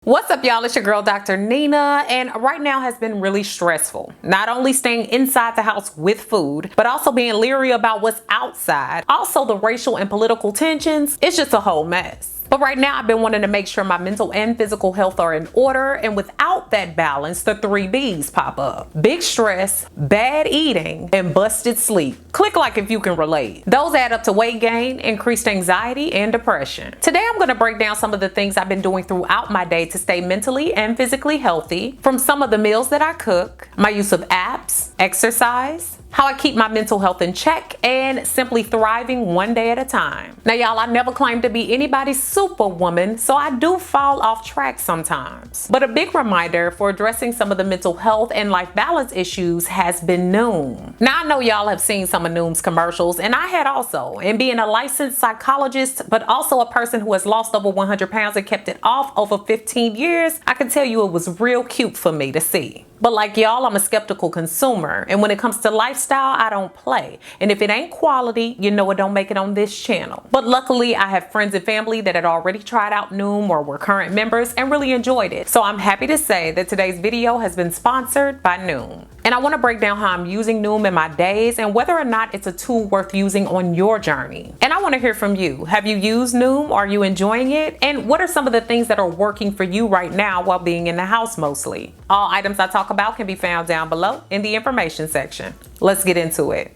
What's up, y'all? It's your girl, Dr. Nina, and right now has been really stressful. Not only staying inside the house with food, but also being leery about what's outside. Also, the racial and political tensions. It's just a whole mess. But right now, I've been wanting to make sure my mental and physical health are in order, and without that balance, the 3 B's pop up. Big stress, bad eating, and busted sleep. Click like if you can relate. Those add up to weight gain, increased anxiety, and depression. Today, I'm going to break down some of the things I've been doing throughout my day to stay mentally and physically healthy, from some of the meals that I cook, my use of apps, exercise, how I keep my mental health in check, and simply thriving one day at a time. Now, y'all, I never claimed to be anybody's superwoman, so I do fall off track sometimes. But a big reminder for addressing some of the mental health and life balance issues has been Noom. Now, I know y'all have seen some of Noom's commercials, and I had also. And being a licensed psychologist, but also a person who has lost over 100 pounds and kept it off over 15 years, I can tell you it was real cute for me to see. But like y'all, I'm a skeptical consumer, and when it comes to lifestyle, I don't play. And if it ain't quality, you know it don't make it on this channel. But luckily, I have friends and family that had already tried out Noom or were current members and really enjoyed it. So I'm happy to say that today's video has been sponsored by Noom. And I want to break down how I'm using Noom in my days and whether or not it's a tool worth using on your journey. And I want to hear from you. Have you used Noom? Are you enjoying it? And what are some of the things that are working for you right now while being in the house mostly? All items I talk about can be found down below in the information section. Let's get into it.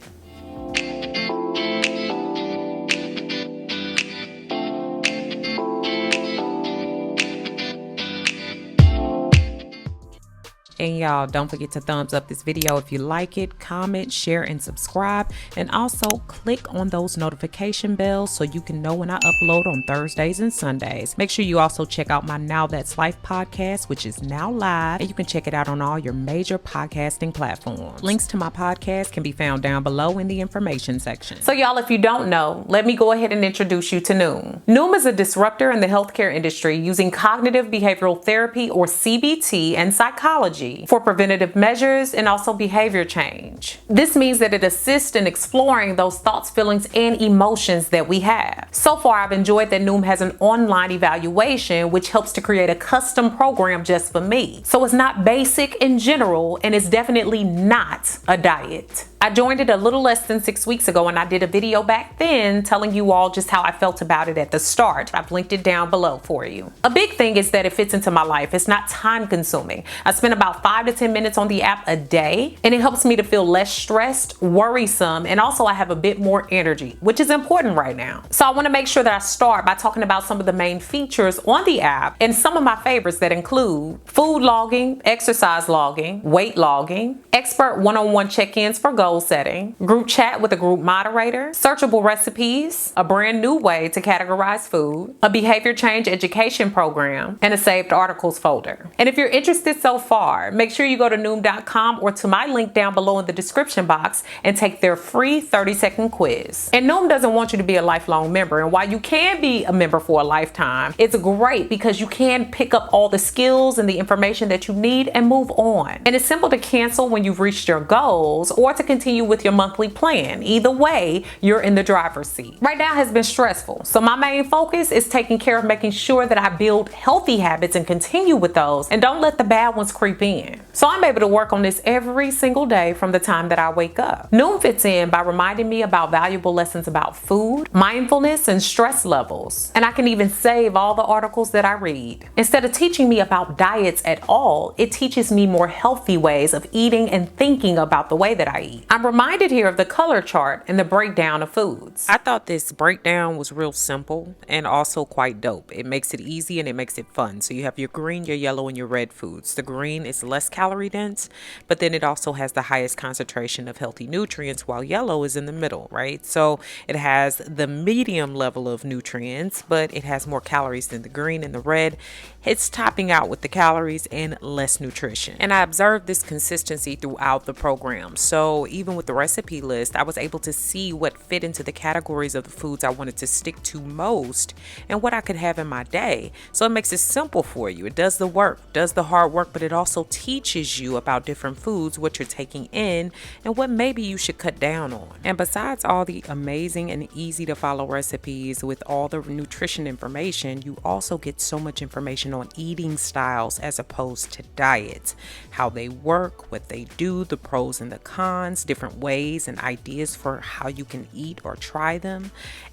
And y'all, don't forget to thumbs up this video if you like it, comment, share, and subscribe. And also click on those notification bells so you can know when I upload on Thursdays and Sundays. Make sure you also check out my Now That's Life podcast, which is now live, and you can check it out on all your major podcasting platforms. Links to my podcast can be found down below in the information section. So y'all, if you don't know, let me go ahead and introduce you to Noom. Noom is a disruptor in the healthcare industry using cognitive behavioral therapy, or CBT, and psychology for preventative measures and also behavior change. This means that it assists in exploring those thoughts, feelings, and emotions that we have. So far, I've enjoyed that Noom has an online evaluation, which helps to create a custom program just for me. So it's not basic in general, and it's definitely not a diet. I joined it a little less than 6 weeks ago, and I did a video back then telling you all just how I felt about it at the start. I've linked it down below for you. A big thing is that it fits into my life. It's not time consuming. I spend about 5 to 10 minutes on the app a day, and it helps me to feel less stressed, worrisome, and also I have a bit more energy, which is important right now. So I want to make sure that I start by talking about some of the main features on the app and some of my favorites that include food logging, exercise logging, weight logging, expert one-on-one check-ins for goal setting, group chat with a group moderator, searchable recipes, a brand new way to categorize food, a behavior change education program, and a saved articles folder. And if you're interested so far, make sure you go to Noom.com or to my link down below in the description box and take their free 30-second quiz. And Noom doesn't want you to be a lifelong member, and while you can be a member for a lifetime, it's great because you can pick up all the skills and the information that you need and move on. And it's simple to cancel when you've reached your goals or to continue with your monthly plan. Either way, you're in the driver's seat. Right now has been stressful, so my main focus is taking care of making sure that I build healthy habits and continue with those and don't let the bad ones creep in. So I'm able to work on this every single day from the time that I wake up. Noom fits in by reminding me about valuable lessons about food, mindfulness, and stress levels. And I can even save all the articles that I read. Instead of teaching me about diets at all, it teaches me more healthy ways of eating and thinking about the way that I eat. I'm reminded here of the color chart and the breakdown of foods. I thought this breakdown was real simple and also quite dope. It makes it easy and it makes it fun. So you have your green, your yellow, and your red foods. The green is less calorie dense, but then it also has the highest concentration of healthy nutrients, while yellow is in the middle, right? So it has the medium level of nutrients, but it has more calories than the green, and the red, it's topping out with the calories and less nutrition. And I observed this consistency throughout the program. So even with the recipe list, I was able to see what fit into the categories of the foods I wanted to stick to most and what I could have in my day. So it makes it simple for you. It does the work, does the hard work, but it also teaches you about different foods, what you're taking in, and what maybe you should cut down on. And besides all the amazing and easy to follow recipes with all the nutrition information, you also get so much information on eating styles as opposed to diets, how they work, what they do, the pros and the cons, different ways and ideas for how you can eat or try them.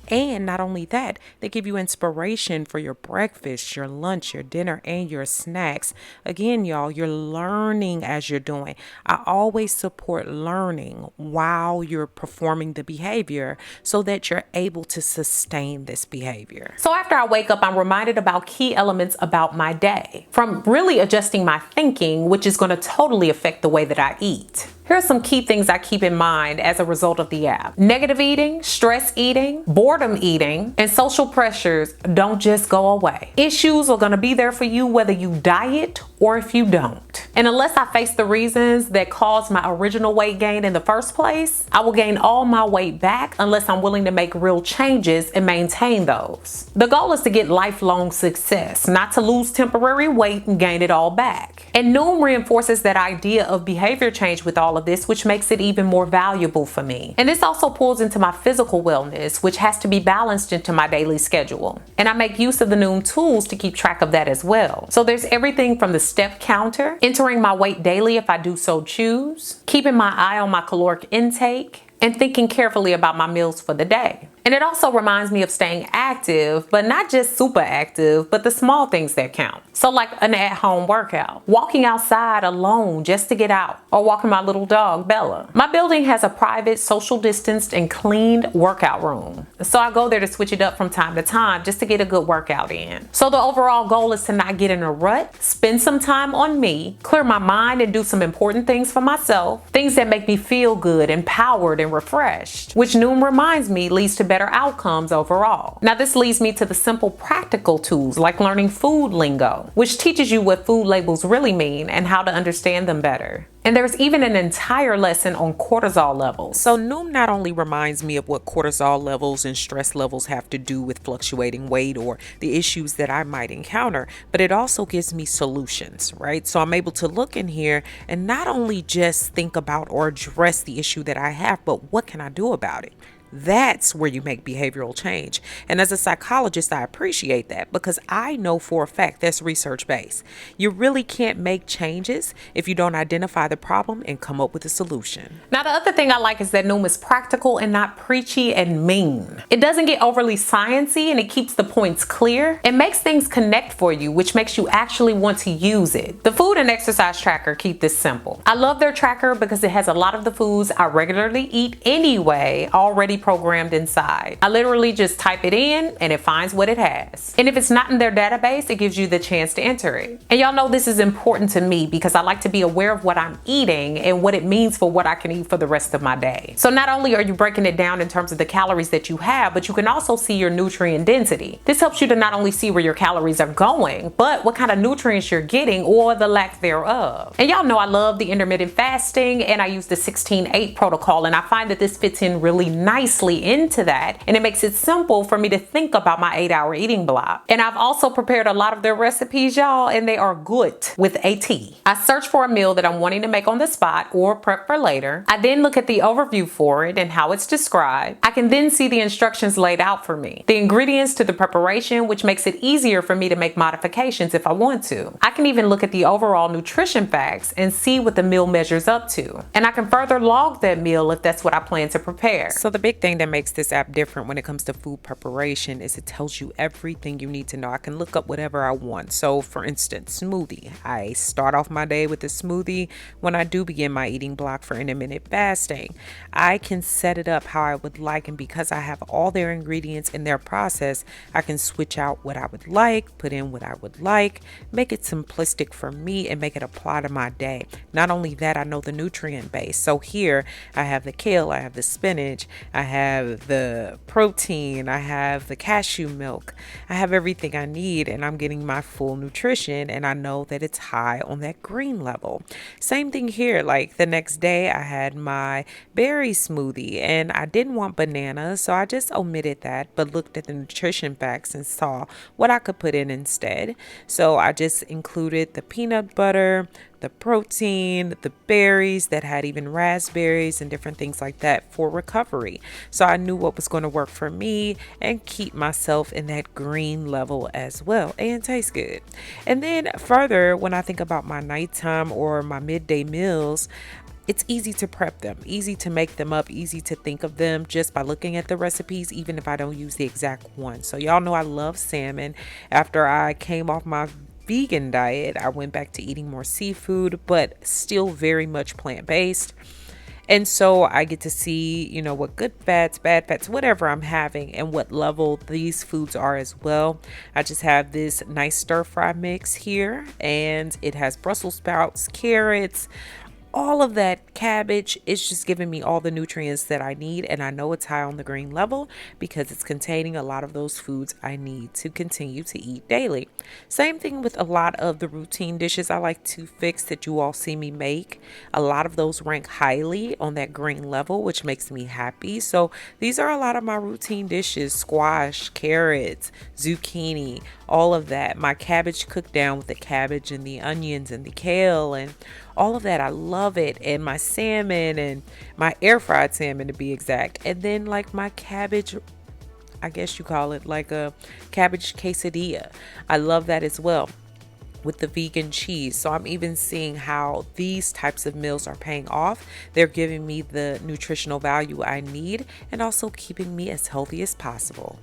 And not only that, they give you inspiration for your breakfast, your lunch, your dinner, and your snacks. Again, y'all, you're learning as you're doing. I always support learning while you're performing the behavior so that you're able to sustain this behavior. So after I wake up, I'm reminded about key elements about my day, from really adjusting my thinking, which is going to totally affect the way that I eat. Here are some key things I keep in mind as a result of the app. Negative eating, stress eating, boredom eating, and social pressures don't just go away. Issues are going to be there for you whether you diet or if you don't. And unless I face the reasons that caused my original weight gain in the first place, I will gain all my weight back unless I'm willing to make real changes and maintain those. The goal is to get lifelong success, not to lose temporary weight and gain it all back. And Noom reinforces that idea of behavior change with all of this, which makes it even more valuable for me. And this also pulls into my physical wellness, which has to be balanced into my daily schedule. And I make use of the Noom tools to keep track of that as well. So there's everything from the step counter, entering my weight daily if I do so choose, keeping my eye on my caloric intake, and thinking carefully about my meals for the day. And it also reminds me of staying active, but not just super active, but the small things that count. So like an at-home workout, walking outside alone just to get out, or walking my little dog, Bella. My building has a private, social distanced, and cleaned workout room. So I go there to switch it up from time to time just to get a good workout in. So the overall goal is to not get in a rut, spend some time on me, clear my mind, and do some important things for myself, things that make me feel good, empowered, and refreshed, which Noom reminds me leads to better outcomes overall. Now this leads me to the simple practical tools like learning food lingo, which teaches you what food labels really mean and how to understand them better. And there's even an entire lesson on cortisol levels. So Noom not only reminds me of what cortisol levels and stress levels have to do with fluctuating weight or the issues that I might encounter, but it also gives me solutions, right? So I'm able to look in here and not only just think about or address the issue that I have, but what can I do about it? That's where you make behavioral change. And as a psychologist, I appreciate that because I know for a fact that's research based. You really can't make changes if you don't identify the problem and come up with a solution. Now, the other thing I like is that Noom is practical and not preachy and mean. It doesn't get overly sciencey and it keeps the points clear. It makes things connect for you, which makes you actually want to use it. The food and exercise tracker keep this simple. I love their tracker because it has a lot of the foods I regularly eat anyway already programmed inside. I literally just type it in and it finds what it has. And if it's not in their database, it gives you the chance to enter it. And y'all know this is important to me because I like to be aware of what I'm eating and what it means for what I can eat for the rest of my day. So not only are you breaking it down in terms of the calories that you have, but you can also see your nutrient density. This helps you to not only see where your calories are going, but what kind of nutrients you're getting or the lack thereof. And y'all know I love the intermittent fasting and I use the 16-8 protocol, and I find that this fits in really nicely into that, and it makes it simple for me to think about my 8-hour eating block. And I've also prepared a lot of their recipes, y'all, and they are good with a T. I search for a meal that I'm wanting to make on the spot or prep for later. I then look at the overview for it and how it's described. I can then see the instructions laid out for me, the ingredients to the preparation, which makes it easier for me to make modifications if I want to. I can even look at the overall nutrition facts and see what the meal measures up to. And I can further log that meal if that's what I plan to prepare. So the big thing that makes this app different when it comes to food preparation is it tells you everything you need to know. I can look up whatever I want. So for instance, smoothie. I start off my day with a smoothie when I do begin my eating block for intermittent fasting. I can set it up how I would like, and because I have all their ingredients in their process, I can switch out what I would like, put in what I would like, make it simplistic for me and make it apply to my day. Not only that, I know the nutrient base. So here I have the kale, I have the spinach, I have the protein, I have the cashew milk, I have everything I need, and I'm getting my full nutrition, and I know that it's high on that green level. Same thing here, like the next day I had my berry smoothie and I didn't want bananas, so I just omitted that, but looked at the nutrition facts and saw what I could put in instead. So I just included the peanut butter, the protein, the berries that had even raspberries and different things like that for recovery. So I knew what was going to work for me and keep myself in that green level as well and taste good. And then further, when I think about my nighttime or my midday meals, it's easy to prep them, easy to make them up, easy to think of them just by looking at the recipes, even if I don't use the exact one. So y'all know I love salmon. After I came off my vegan diet, I went back to eating more seafood, but still very much plant-based. And so I get to see, what good fats, bad fats, whatever I'm having and what level these foods are as well. I just have this nice stir fry mix here, and it has Brussels sprouts, carrots, all of that cabbage. Is just giving me all the nutrients that I need, and I know it's high on the green level because it's containing a lot of those foods I need to continue to eat daily. Same thing with a lot of the routine dishes I like to fix that you all see me make. A lot of those rank highly on that green level, which makes me happy. So these are a lot of my routine dishes: squash, carrots, zucchini, all of that. My cabbage cooked down with the cabbage and the onions and the kale and all of that. I love it. And my salmon, and my air fried salmon to be exact. And then like my cabbage, I guess you call it like a cabbage quesadilla. I love that as well with the vegan cheese. So I'm even seeing how these types of meals are paying off. They're giving me the nutritional value I need and also keeping me as healthy as possible.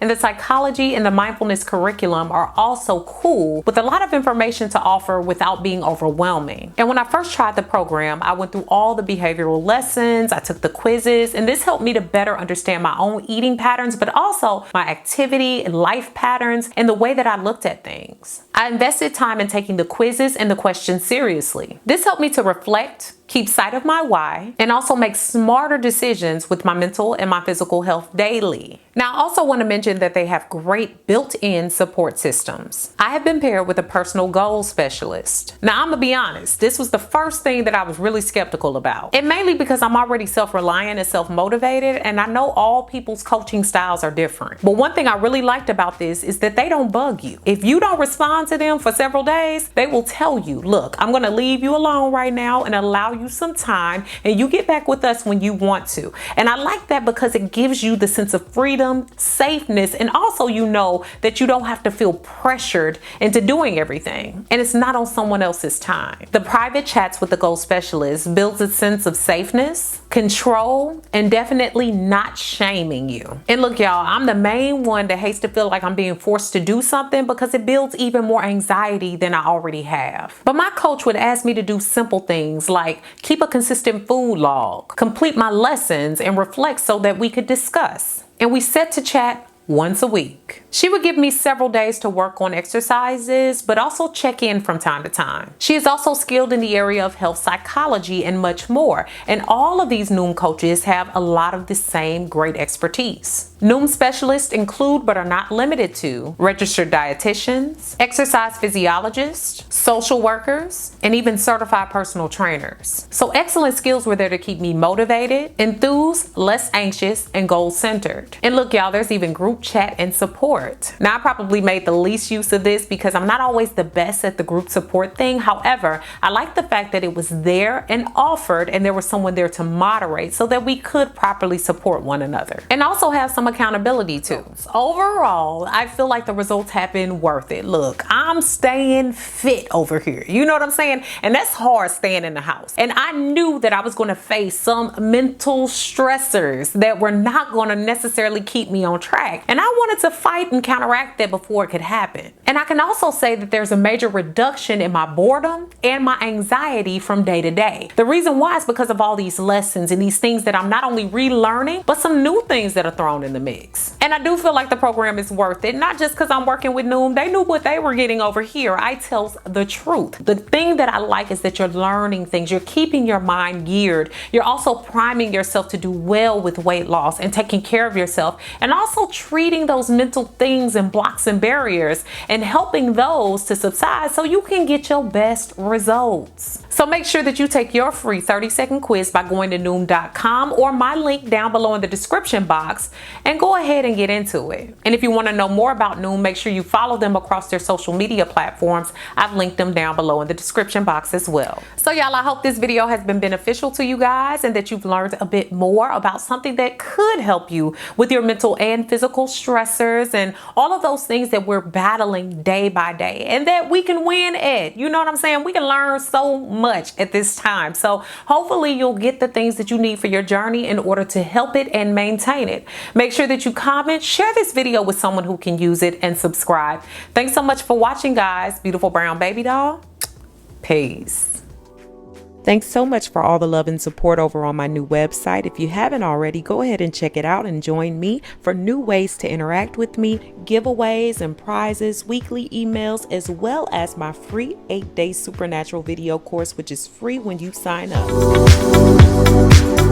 And the psychology and the mindfulness curriculum are also cool, with a lot of information to offer without being overwhelming. And when I first tried the program, I went through all the behavioral lessons, I took the quizzes, and this helped me to better understand my own eating patterns, but also my activity and life patterns and the way that I looked at things. I invested time in taking the quizzes and the questions seriously. This helped me to reflect, keep sight of my why, and also make smarter decisions with my mental and my physical health daily. Now, I also want to mention that they have great built-in support systems. I have been paired with a personal goals specialist. Now, I'm gonna be honest, this was the first thing that I was really skeptical about. And mainly because I'm already self-reliant and self-motivated, and I know all people's coaching styles are different. But one thing I really liked about this is that they don't bug you. If you don't respond to them for several days, they will tell you, look, I'm gonna leave you alone right now and allow you some time, and you get back with us when you want to. And I like that because it gives you the sense of freedom, safeness, and also you know that you don't have to feel pressured into doing everything, and it's not on someone else's time. The private chats with the goal specialist builds a sense of safeness, control, and definitely not shaming you. And look, y'all, I'm the main one that hates to feel like I'm being forced to do something because it builds even more anxiety than I already have. But my coach would ask me to do simple things like keep a consistent food log, complete my lessons, and reflect so that we could discuss. And we set to chat once a week. She would give me several days to work on exercises, but also check in from time to time. She is also skilled in the area of health psychology and much more. And all of these Noom coaches have a lot of the same great expertise. Noom specialists include, but are not limited to, registered dietitians, exercise physiologists, social workers, and even certified personal trainers. So excellent skills were there to keep me motivated, enthused, less anxious, and goal-centered. And look, y'all, there's even group chat and support. Now, I probably made the least use of this because I'm not always the best at the group support thing. However, I like the fact that it was there and offered, and there was someone there to moderate so that we could properly support one another and also have some accountability too. Overall, I feel like the results have been worth it. Look, I'm staying fit over here. You know what I'm saying? And that's hard, staying in the house. And I knew that I was going to face some mental stressors that were not going to necessarily keep me on track. And I wanted to fight and counteract that before it could happen. And I can also say that there's a major reduction in my boredom and my anxiety from day to day. The reason why is because of all these lessons and these things that I'm not only relearning, but some new things that are thrown in the mix. And I do feel like the program is worth it, not just because I'm working with Noom. They knew what they were getting over here. I tell the truth. The thing that I like is that you're learning things. You're keeping your mind geared. You're also priming yourself to do well with weight loss and taking care of yourself, and also treating those mental things and blocks and barriers, and and helping those to subside so you can get your best results. So make sure that you take your free 30-second quiz by going to Noom.com or my link down below in the description box and go ahead and get into it. And if you want to know more about Noom, make sure you follow them across their social media platforms. I've linked them down below in the description box as well. So y'all, I hope this video has been beneficial to you guys and that you've learned a bit more about something that could help you with your mental and physical stressors and all of those things that we're battling day by day and that we can win at. You know what I'm saying? We can learn so much at this time. So hopefully you'll get the things that you need for your journey in order to help it and maintain it. Make sure that you comment, share this video with someone who can use it, and subscribe. Thanks so much for watching, guys. Beautiful Brown Baby Doll. Peace. Thanks so much for all the love and support over on my new website. If you haven't already, go ahead and check it out and join me for new ways to interact with me, giveaways and prizes, weekly emails, as well as my free 8-day supernatural video course, which is free when you sign up.